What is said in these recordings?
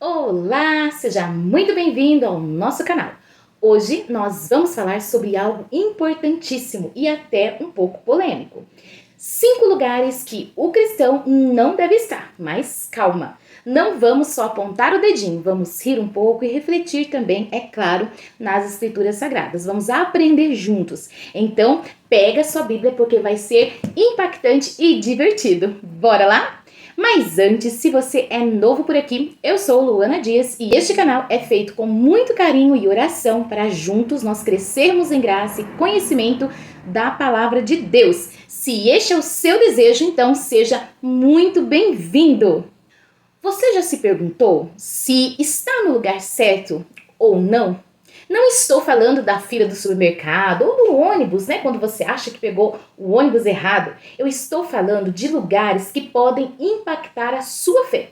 Olá, seja muito bem-vindo ao nosso canal. Hoje nós vamos falar sobre algo importantíssimo e até um pouco polêmico. 5 lugares que o cristão não deve estar, mas calma, não vamos só apontar o dedinho, vamos rir um pouco e refletir também, é claro, nas escrituras sagradas. Vamos aprender juntos. Então, pega sua Bíblia porque vai ser impactante e divertido. Bora lá? Mas antes, se você é novo por aqui, eu sou Luana Dias e este canal é feito com muito carinho e oração para juntos nós crescermos em graça e conhecimento da palavra de Deus. Se este é o seu desejo, então seja muito bem-vindo! Você já se perguntou se está no lugar certo ou não? Não estou falando da fila do supermercado ou do ônibus, né? Quando você acha que pegou o ônibus errado. Eu estou falando de lugares que podem impactar a sua fé.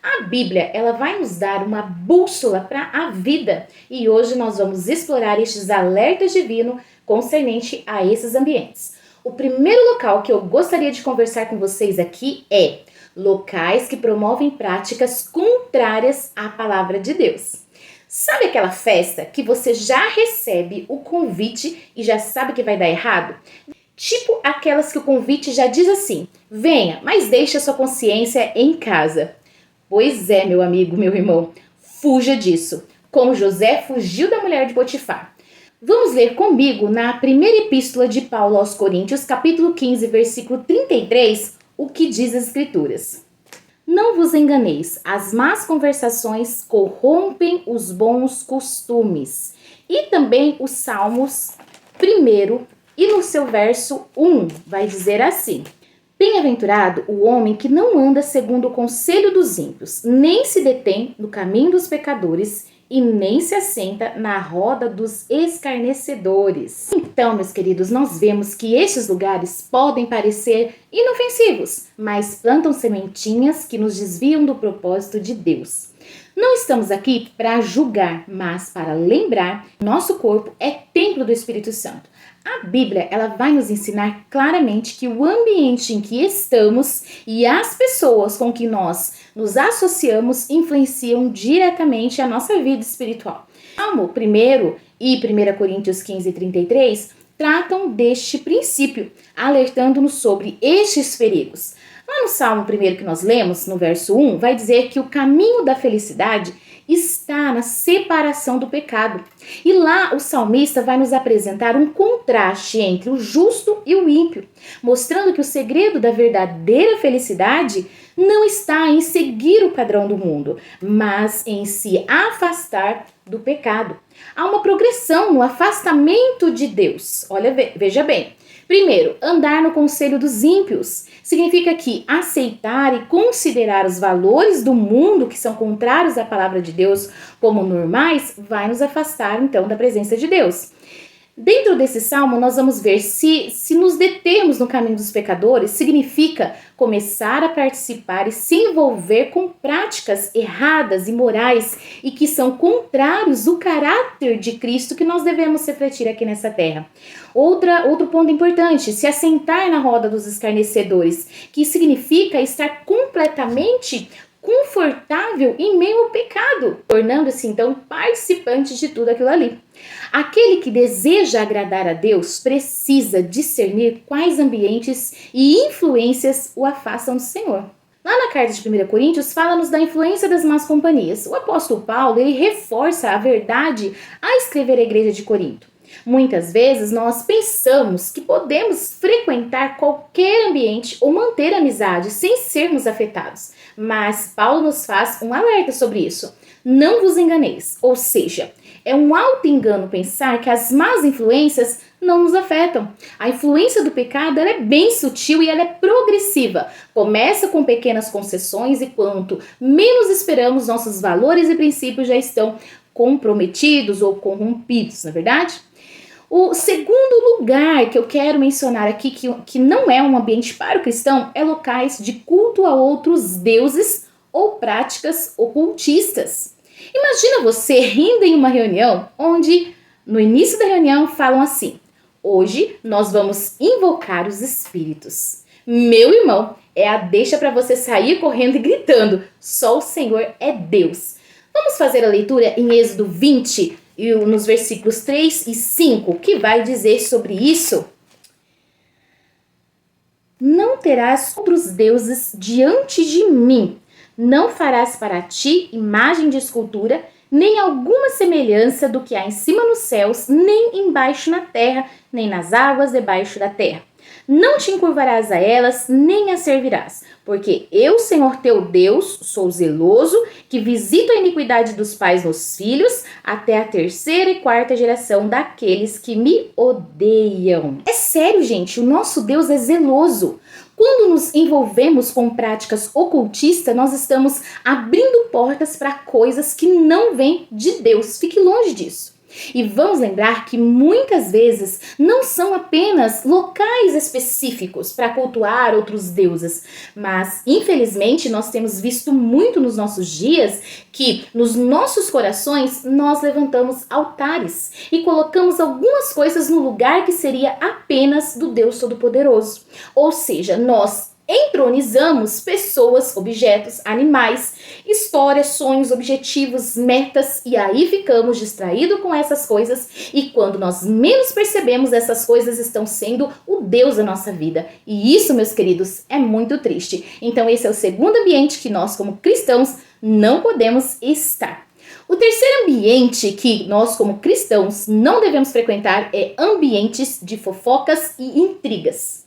A Bíblia, ela vai nos dar uma bússola para a vida. E hoje nós vamos explorar estes alertas divinos concernente a esses ambientes. O primeiro local que eu gostaria de conversar com vocês aqui é locais que promovem práticas contrárias à palavra de Deus. Sabe aquela festa que você já recebe o convite e já sabe que vai dar errado? Tipo aquelas que o convite já diz assim: venha, mas deixe a sua consciência em casa. Pois é, meu amigo, meu irmão, fuja disso, como José fugiu da mulher de Potifar. Vamos ler comigo na primeira epístola de Paulo aos Coríntios, capítulo 15, versículo 33, o que diz as Escrituras. Não vos enganeis, as más conversações corrompem os bons costumes. E também os Salmos 1 e no seu verso 1 vai dizer assim: bem-aventurado o homem que não anda segundo o conselho dos ímpios, nem se detém no caminho dos pecadores, e nem se assenta na roda dos escarnecedores. Então, meus queridos, nós vemos que estes lugares podem parecer inofensivos, mas plantam sementinhas que nos desviam do propósito de Deus. Não estamos aqui para julgar, mas para lembrar que nosso corpo é templo do Espírito Santo. A Bíblia, ela vai nos ensinar claramente que o ambiente em que estamos e as pessoas com que nós nos associamos influenciam diretamente a nossa vida espiritual. Salmo 1 e 1 Coríntios 15, 33 tratam deste princípio, alertando-nos sobre estes perigos. Lá no Salmo 1 que nós lemos, no verso 1, vai dizer que o caminho da felicidade está na separação do pecado. E lá o salmista vai nos apresentar um contraste entre o justo e o ímpio, mostrando que o segredo da verdadeira felicidade não está em seguir o padrão do mundo, mas em se afastar do pecado. Há uma progressão no afastamento de Deus. Olha, veja bem. Primeiro, andar no conselho dos ímpios significa que aceitar e considerar os valores do mundo que são contrários à palavra de Deus como normais vai nos afastar então da presença de Deus. Dentro desse salmo, nós vamos ver se nos determos no caminho dos pecadores, significa começar a participar e se envolver com práticas erradas e morais e que são contrários ao caráter de Cristo que nós devemos refletir aqui nessa terra. Outro ponto importante, se assentar na roda dos escarnecedores, que significa estar completamente confortável em meio ao pecado, tornando-se então participante de tudo aquilo ali. Aquele que deseja agradar a Deus precisa discernir quais ambientes e influências o afastam do Senhor. Lá na carta de 1 Coríntios, fala-nos da influência das más companhias. O apóstolo Paulo, ele reforça a verdade a escrever à igreja de Corinto. Muitas vezes nós pensamos que podemos frequentar qualquer ambiente ou manter amizade sem sermos afetados. Mas Paulo nos faz um alerta sobre isso. Não vos enganeis, ou seja, é um auto-engano pensar que as más influências não nos afetam. A influência do pecado ela é bem sutil e ela é progressiva. Começa com pequenas concessões e quanto menos esperamos, nossos valores e princípios já estão comprometidos ou corrompidos, não é verdade? O segundo lugar que eu quero mencionar aqui, que não é um ambiente para o cristão, é locais de culto a outros deuses ou práticas ocultistas. Imagina você rindo em uma reunião onde, no início da reunião, falam assim: hoje nós vamos invocar os espíritos. Meu irmão, é a deixa para você sair correndo e gritando: só o Senhor é Deus. Vamos fazer a leitura em Êxodo 20, nos versículos 3 e 5, que vai dizer sobre isso. Não terás outros deuses diante de mim. Não farás para ti imagem de escultura, nem alguma semelhança do que há em cima nos céus, nem embaixo na terra, nem nas águas debaixo da terra. Não te encurvarás a elas, nem as servirás, porque eu, Senhor teu Deus, sou zeloso, que visito a iniquidade dos pais nos filhos, até a 3ª e 4ª geração daqueles que me odeiam. É sério, gente, o nosso Deus é zeloso. Quando nos envolvemos com práticas ocultistas, nós estamos abrindo portas para coisas que não vêm de Deus. Fique longe disso. E vamos lembrar que muitas vezes não são apenas locais específicos para cultuar outros deuses, mas infelizmente nós temos visto muito nos nossos dias que nos nossos corações nós levantamos altares e colocamos algumas coisas no lugar que seria apenas do Deus Todo-Poderoso. Ou seja, nós entronizamos pessoas, objetos, animais, histórias, sonhos, objetivos, metas, e aí ficamos distraídos com essas coisas, e quando nós menos percebemos, essas coisas estão sendo o Deus da nossa vida. E isso, meus queridos, é muito triste. Então esse é o segundo ambiente que nós, como cristãos, não podemos estar. O terceiro ambiente que nós, como cristãos, não devemos frequentar é ambientes de fofocas e intrigas.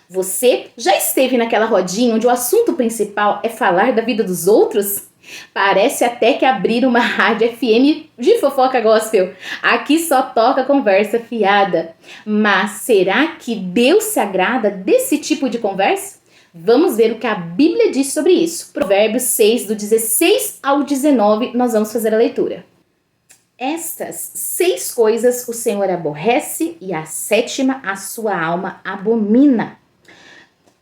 Você já esteve naquela rodinha onde o assunto principal é falar da vida dos outros? Parece até que abriram uma rádio FM de fofoca gospel. Aqui só toca conversa fiada. Mas será que Deus se agrada desse tipo de conversa? Vamos ver o que a Bíblia diz sobre isso. Provérbios 6, do 16 ao 19, nós vamos fazer a leitura. Estas 6 coisas o Senhor aborrece, e a 7ª a sua alma abomina: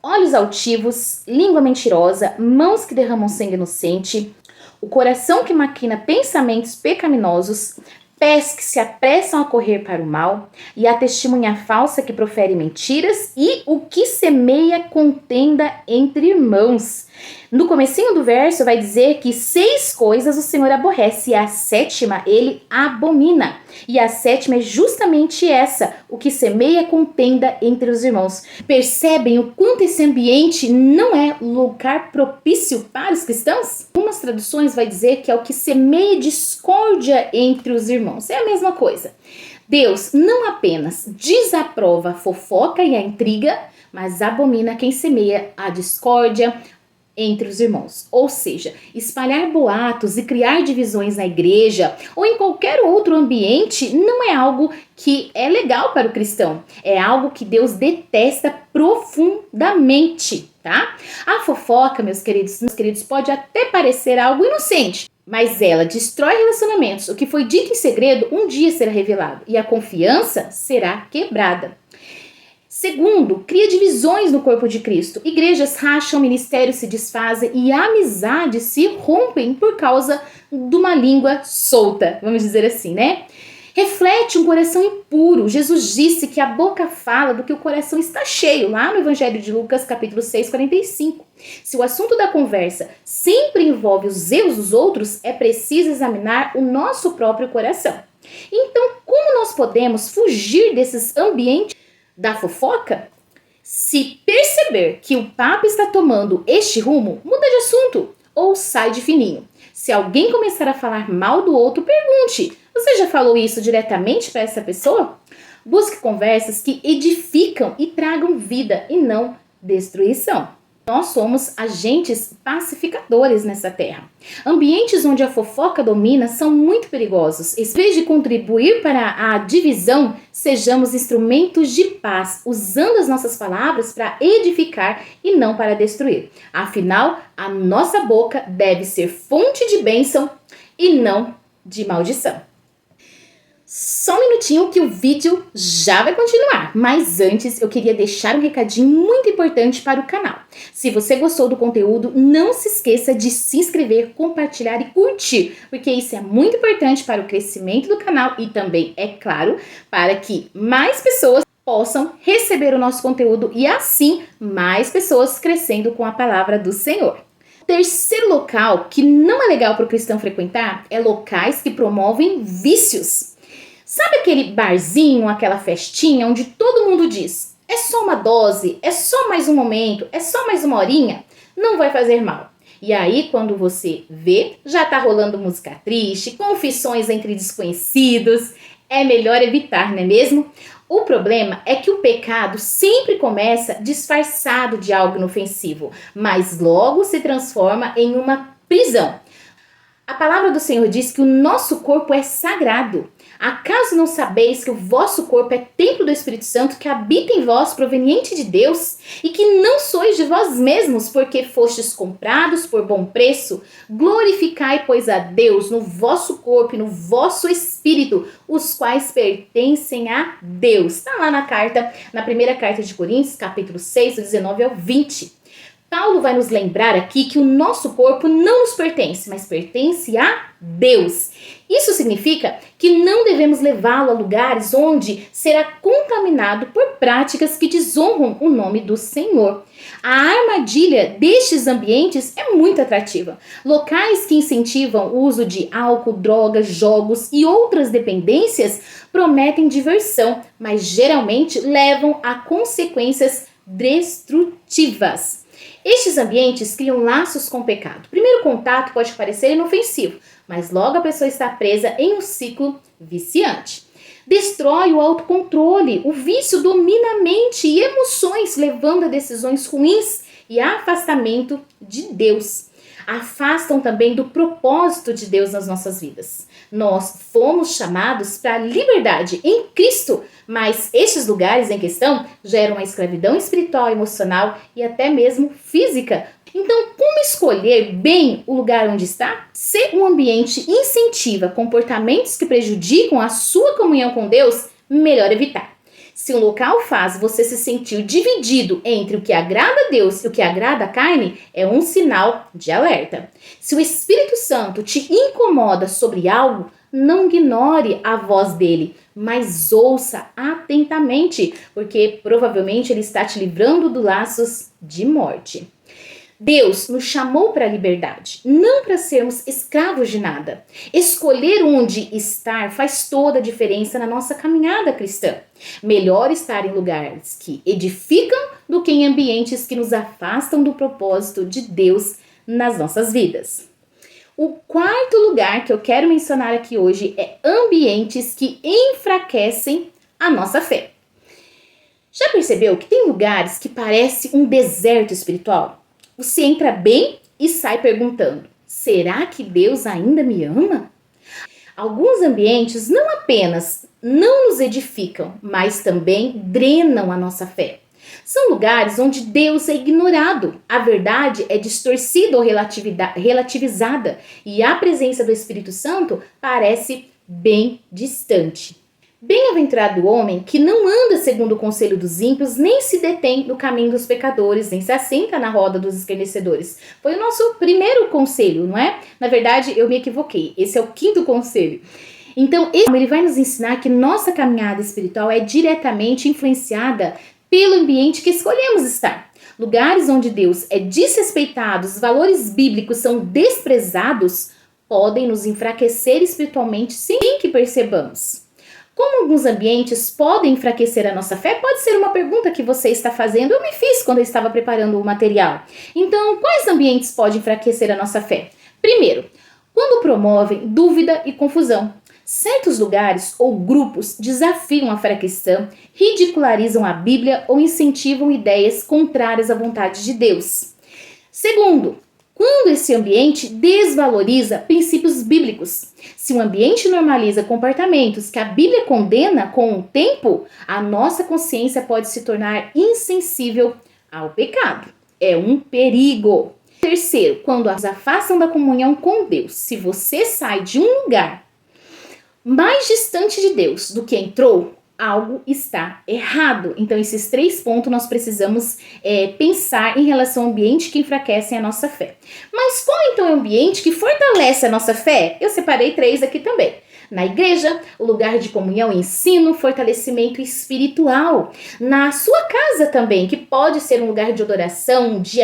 olhos altivos, língua mentirosa, mãos que derramam sangue inocente, o coração que maquina pensamentos pecaminosos, pés que se apressam a correr para o mal, e a testemunha falsa que profere mentiras, e o que semeia contenda entre irmãos. No comecinho do verso vai dizer que 6 coisas o Senhor aborrece, e a 7ª ele abomina. E a 7ª é justamente essa: o que semeia contenda entre os irmãos. Percebem o quanto esse ambiente não é lugar propício para os cristãos? Algumas traduções vai dizer que é o que semeia discórdia entre os irmãos. É a mesma coisa. Deus não apenas desaprova a fofoca e a intriga, mas abomina quem semeia a discórdia entre os irmãos. Ou seja, espalhar boatos e criar divisões na igreja ou em qualquer outro ambiente não é algo que é legal para o cristão. É algo que Deus detesta profundamente, tá? A fofoca, meus queridos, pode até parecer algo inocente, mas ela destrói relacionamentos. O que foi dito em segredo um dia será revelado, e a confiança será quebrada. Segundo, cria divisões no corpo de Cristo. Igrejas racham, ministérios se desfazem e amizades se rompem por causa de uma língua solta, vamos dizer assim, né? Reflete um coração impuro. Jesus disse que a boca fala do que o coração está cheio, lá no Evangelho de Lucas, capítulo 6, 45. Se o assunto da conversa sempre envolve os erros dos outros, é preciso examinar o nosso próprio coração. Então, como nós podemos fugir desses ambientes da fofoca? Se perceber que o papo está tomando este rumo, muda de assunto ou sai de fininho. Se alguém começar a falar mal do outro, pergunte: você já falou isso diretamente para essa pessoa? Busque conversas que edificam e tragam vida e não destruição. Nós somos agentes pacificadores nessa terra. Ambientes onde a fofoca domina são muito perigosos. Em vez de contribuir para a divisão, sejamos instrumentos de paz, usando as nossas palavras para edificar e não para destruir. Afinal, a nossa boca deve ser fonte de bênção e não de maldição. Só um minutinho que o vídeo já vai continuar, mas antes eu queria deixar um recadinho muito importante para o canal. Se você gostou do conteúdo, não se esqueça de se inscrever, compartilhar e curtir, porque isso é muito importante para o crescimento do canal e também, é claro, para que mais pessoas possam receber o nosso conteúdo e assim mais pessoas crescendo com a palavra do Senhor. Terceiro local que não é legal para o cristão frequentar é locais que promovem vícios. Sabe aquele barzinho, aquela festinha onde todo mundo diz: é só uma dose, é só mais um momento, é só mais uma horinha? Não vai fazer mal. E aí, quando você vê, já tá rolando música triste, confissões entre desconhecidos. É melhor evitar, não é mesmo? O problema é que o pecado sempre começa disfarçado de algo inofensivo, mas logo se transforma em uma prisão. A palavra do Senhor diz que o nosso corpo é sagrado. Acaso não sabeis que o vosso corpo é templo do Espírito Santo que habita em vós, proveniente de Deus, e que não sois de vós mesmos, porque fostes comprados por bom preço? Glorificai, pois, a Deus no vosso corpo e no vosso espírito, os quais pertencem a Deus. Está lá na primeira carta de Coríntios, capítulo 6, do 19 ao 20. Paulo vai nos lembrar aqui que o nosso corpo não nos pertence, mas pertence a Deus. Isso significa que não devemos levá-lo a lugares onde será contaminado por práticas que desonram o nome do Senhor. A armadilha destes ambientes é muito atrativa. Locais que incentivam o uso de álcool, drogas, jogos e outras dependências prometem diversão, mas geralmente levam a consequências destrutivas. Estes ambientes criam laços com o pecado. O primeiro contato pode parecer inofensivo, mas logo a pessoa está presa em um ciclo viciante. Destrói o autocontrole, o vício domina a mente e emoções, levando a decisões ruins e a afastamento de Deus. Afastam também do propósito de Deus nas nossas vidas. Nós fomos chamados para a liberdade em Cristo, mas estes lugares em questão geram uma escravidão espiritual, emocional e até mesmo física. Então, como escolher bem o lugar onde está? Se um ambiente incentiva comportamentos que prejudicam a sua comunhão com Deus, melhor evitar. Se um local faz você se sentir dividido entre o que agrada a Deus e o que agrada a carne, é um sinal de alerta. Se o Espírito Santo te incomoda sobre algo, não ignore a voz dele, mas ouça atentamente, porque provavelmente ele está te livrando dos laços de morte. Deus nos chamou para a liberdade, não para sermos escravos de nada. Escolher onde estar faz toda a diferença na nossa caminhada cristã. Melhor estar em lugares que edificam do que em ambientes que nos afastam do propósito de Deus nas nossas vidas. O quarto lugar que eu quero mencionar aqui hoje é ambientes que enfraquecem a nossa fé. Já percebeu que tem lugares que parece um deserto espiritual? Você entra bem e sai perguntando: será que Deus ainda me ama? Alguns ambientes não apenas não nos edificam, mas também drenam a nossa fé. São lugares onde Deus é ignorado, a verdade é distorcida ou relativizada e a presença do Espírito Santo parece bem distante. Bem-aventurado o homem que não anda segundo o conselho dos ímpios, nem se detém no caminho dos pecadores, nem se assenta na roda dos escarnecedores. Foi o nosso primeiro conselho, não é? Na verdade, eu me equivoquei. Esse é o quinto conselho. Então, ele vai nos ensinar que nossa caminhada espiritual é diretamente influenciada pelo ambiente que escolhemos estar. Lugares onde Deus é desrespeitado, os valores bíblicos são desprezados, podem nos enfraquecer espiritualmente sem que percebamos. Como alguns ambientes podem enfraquecer a nossa fé? Pode ser uma pergunta que você está fazendo. Eu me fiz quando eu estava preparando o material. Então, quais ambientes podem enfraquecer a nossa fé? Primeiro, quando promovem dúvida e confusão. Certos lugares ou grupos desafiam a fé cristã, ridicularizam a Bíblia ou incentivam ideias contrárias à vontade de Deus. Segundo, quando esse ambiente desvaloriza princípios bíblicos. Se um ambiente normaliza comportamentos que a Bíblia condena com o tempo, a nossa consciência pode se tornar insensível ao pecado. É um perigo. Terceiro, quando nos afastam da comunhão com Deus. Se você sai de um lugar mais distante de Deus do que entrou, algo está errado. Então, esses 3 pontos nós precisamos pensar em relação ao ambiente que enfraquecem a nossa fé. Mas qual então é o ambiente que fortalece a nossa fé? Eu separei 3 aqui também. Na igreja, o lugar de comunhão e ensino, fortalecimento espiritual. Na sua casa também, que pode ser um lugar de adoração, de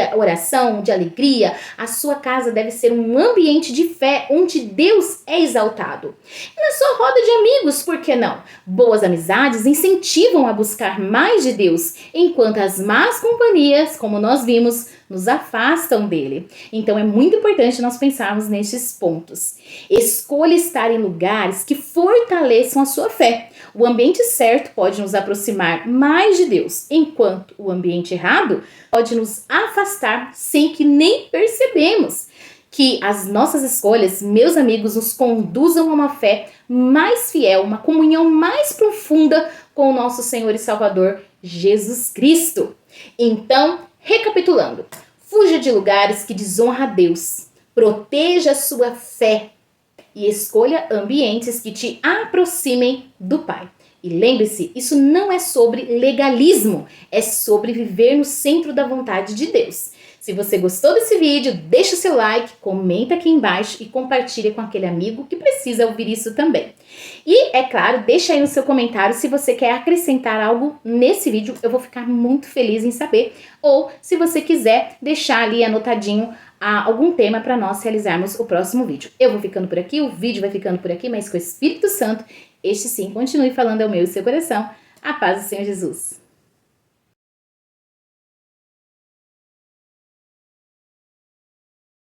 alegria. A sua casa deve ser um ambiente de fé onde Deus é exaltado. E na sua roda de amigos, por que não? Boas amizades incentivam a buscar mais de Deus, enquanto as más companhias, como nós vimos, nos afastam dele. Então é muito importante nós pensarmos nestes pontos. Escolha estar em lugares que fortaleçam a sua fé. O ambiente certo pode nos aproximar mais de Deus, enquanto o ambiente errado pode nos afastar sem que nem percebemos. Que as nossas escolhas, meus amigos, nos conduzam a uma fé mais fiel, uma comunhão mais profunda com o nosso Senhor e Salvador Jesus Cristo. Então, recapitulando, fuja de lugares que desonram a Deus, proteja a sua fé e escolha ambientes que te aproximem do Pai. E lembre-se, isso não é sobre legalismo, é sobre viver no centro da vontade de Deus. Se você gostou desse vídeo, deixa o seu like, comenta aqui embaixo e compartilha com aquele amigo que precisa ouvir isso também. E, é claro, deixa aí no seu comentário se você quer acrescentar algo nesse vídeo, eu vou ficar muito feliz em saber. Ou, se você quiser, deixar ali anotadinho algum tema para nós realizarmos o próximo vídeo. Eu vou ficando por aqui, o vídeo vai ficando por aqui, mas com o Espírito Santo, este sim, continue falando ao meu e seu coração. A paz do Senhor Jesus.